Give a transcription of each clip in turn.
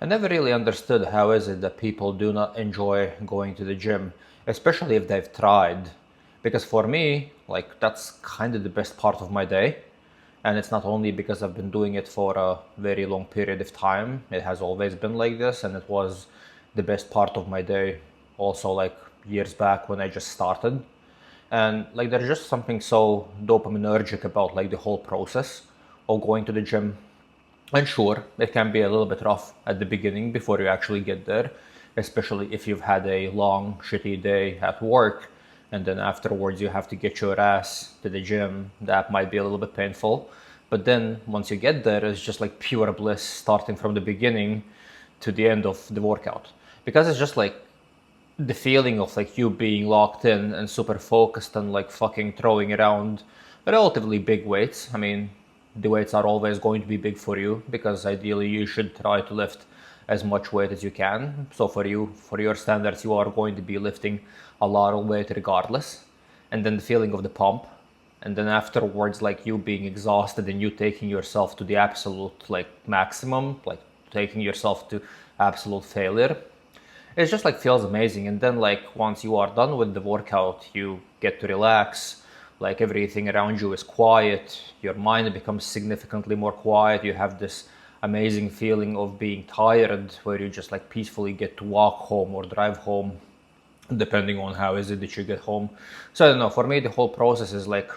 I never really understood how is it that people do not enjoy going to the gym, especially if they've tried. Because for me, like that's kind of the best part of my day. And it's not only because I've been doing it for a very long period of time. It has always been like this, and it was the best part of my day also like years back when I just started. And like there's just something so dopaminergic about like the whole process of going to the gym. And sure, it can be a little bit rough at the beginning before you actually get there, especially if you've had a long, shitty day at work and then afterwards you have to get your ass to the gym. That might be a little bit painful. But then once you get there, it's just like pure bliss starting from the beginning to the end of the workout. Because it's just like the feeling of like you being locked in and super focused and like fucking throwing around relatively big weights. I mean, the weights are always going to be big for you because ideally you should try to lift as much weight as you can. So for you, for your standards, you are going to be lifting a lot of weight regardless. And then the feeling of the pump, and then afterwards like you being exhausted and you taking yourself to the absolute like maximum, like taking yourself to absolute failure. It just like feels amazing. And then like once you are done with the workout, you get to relax, like everything around you is quiet, your mind becomes significantly more quiet, you have this amazing feeling of being tired where you just like peacefully get to walk home or drive home depending on how is it that you get home. So I don't know, for me the whole process is like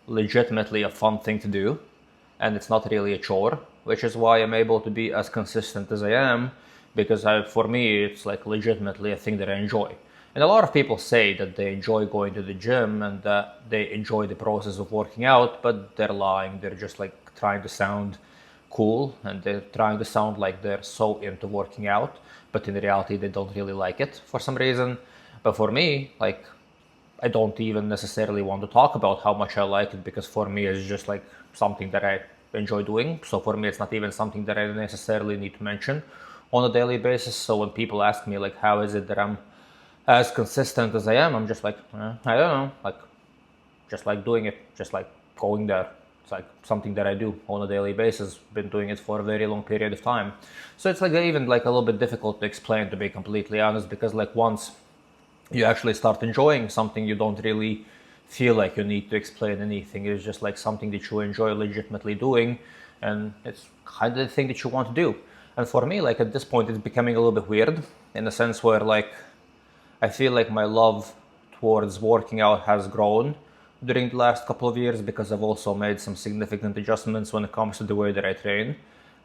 legitimately a fun thing to do, and it's not really a chore, which is why I'm able to be as consistent as I am, because for me it's like legitimately a thing that I enjoy. And a lot of people say that they enjoy going to the gym and that they enjoy the process of working out, but they're lying. They're just like trying to sound cool and they're trying to sound like they're so into working out, but in reality they don't really like it for some reason. But for me, like I don't even necessarily want to talk about how much I like it, because for me it's just like something that I enjoy doing. So for me it's not even something that I necessarily need to mention on a daily basis. So when people ask me like how is it that I'm as consistent as I am, I'm just like I don't know, like just like doing it, just like going there. It's like something that I do on a daily basis. Been doing it for a very long period of time. So it's like even like a little bit difficult to explain, to be completely honest, because like once you actually start enjoying something, you don't really feel like you need to explain anything. It's just like something that you enjoy legitimately doing, and it's kind of the thing that you want to do. And for me, like at this point, it's becoming a little bit weird in a sense where like I feel like my love towards working out has grown during the last couple of years, because I've also made some significant adjustments when it comes to the way that I train,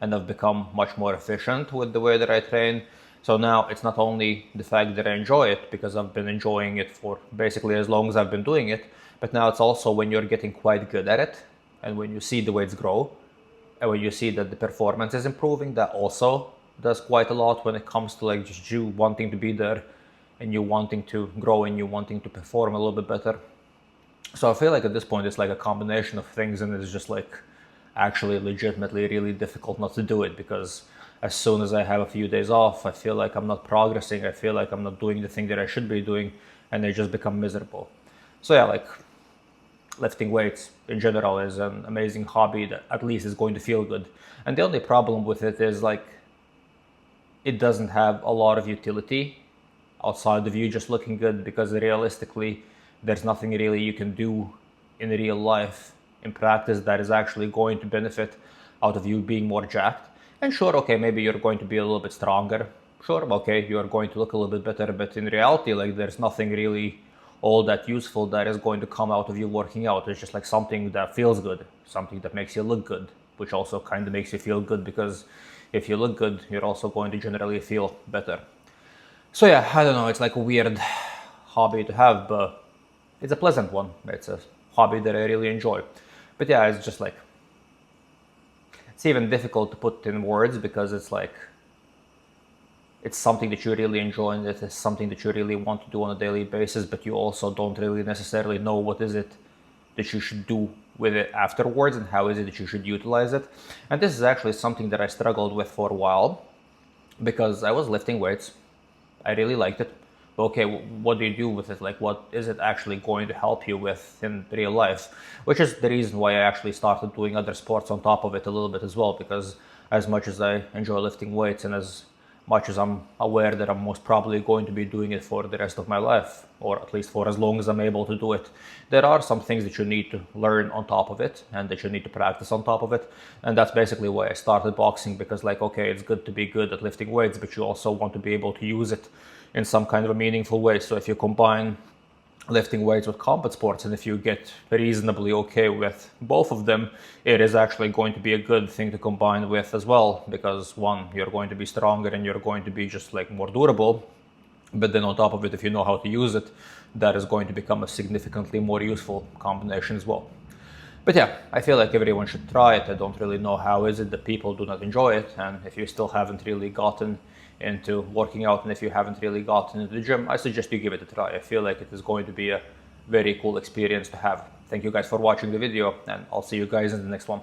and I've become much more efficient with the way that I train. So now it's not only the fact that I enjoy it, because I've been enjoying it for basically as long as I've been doing it, but now it's also when you're getting quite good at it and when you see the weights grow and when you see that the performance is improving, that also does quite a lot when it comes to like just you wanting to be there and you wanting to grow and you wanting to perform a little bit better. So I feel like at this point it's like a combination of things, and it's just like actually legitimately really difficult not to do it, because as soon as I have a few days off, I feel like I'm not progressing, I feel like I'm not doing the thing that I should be doing, and I just become miserable. So yeah, like lifting weights in general is an amazing hobby that at least is going to feel good. And the only problem with it is like it doesn't have a lot of utility outside of you just looking good, because realistically there's nothing really you can do in real life in practice that is actually going to benefit out of you being more jacked. And sure, okay, maybe you're going to be a little bit stronger, sure, okay, you're going to look a little bit better, but in reality like there's nothing really all that useful that is going to come out of you working out. It's just like something that feels good, something that makes you look good, which also kind of makes you feel good, because if you look good you're also going to generally feel better. So yeah, I don't know, it's like a weird hobby to have, but it's a pleasant one. It's a hobby that I really enjoy. But yeah, it's just like, it's even difficult to put in words, because it's like, it's something that you really enjoy and it is something that you really want to do on a daily basis, but you also don't really necessarily know what is it that you should do with it afterwards and how is it that you should utilize it. And this is actually something that I struggled with for a while, because I was lifting weights. I really liked it. But okay, what do you do with it? Like, what is it actually going to help you with in real life? Which is the reason why I actually started doing other sports on top of it a little bit as well, because as much as I enjoy lifting weights and as much as I'm aware that I'm most probably going to be doing it for the rest of my life, or at least for as long as I'm able to do it, there are some things that you need to learn on top of it and that you need to practice on top of it. And that's basically why I started boxing, because like, okay, it's good to be good at lifting weights, but you also want to be able to use it in some kind of a meaningful way. So if you combine lifting weights with combat sports, and if you get reasonably okay with both of them, it is actually going to be a good thing to combine with as well, because one, you're going to be stronger and you're going to be just like more durable, but then on top of it, if you know how to use it, that is going to become a significantly more useful combination as well. But yeah, I feel like everyone should try it. I don't really know how is it that people do not enjoy it, and if you still haven't really gotten into working out, and if you haven't really gotten into the gym, I suggest you give it a try. I feel like it is going to be a very cool experience to have. Thank you guys for watching the video, and I'll see you guys in the next one.